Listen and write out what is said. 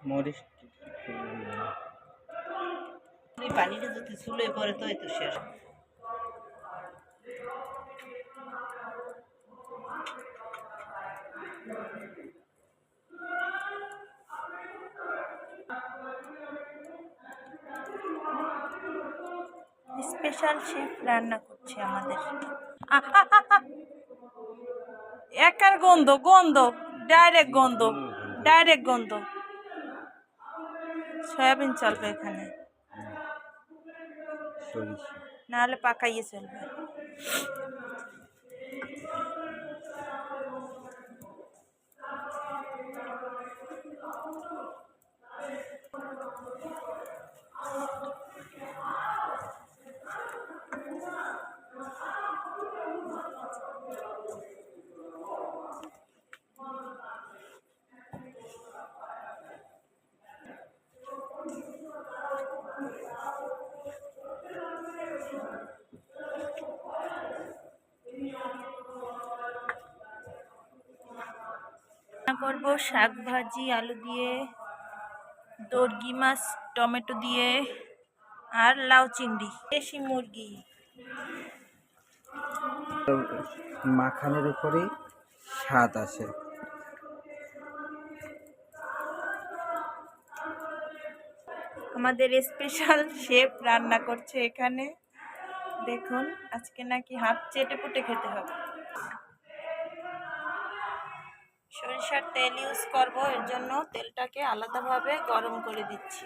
মরিচ পানিটা যদি চুলে পরে তো তো শেষ। স্পেশাল শেফ রান্না করছে আমাদের। একার গন্ধ গন্ধ ডাইরেক্ট গন্ধ ডাইরেক্ট গন্ধ। সয়াবিন চলবে এখানে, নাহলে পাকাইয়ে চলবে। করবো শাক ভাজি আলু দিয়ে, দর্গি মাছ টমেটো দিয়ে, আর লাউ চিংড়ি, দেশি মুরগি। মাখানের উপরে স্বাদ আছে। আমাদের স্পেশাল শেফ রান্না করছে এখানে, দেখুন। আজকে নাকি হাত চেটে পুটে খেতে হবে। সরিষার তেল ইউজ করব, এর জন্য তেলটাকে আলাদাভাবে গরম করে দিচ্ছি।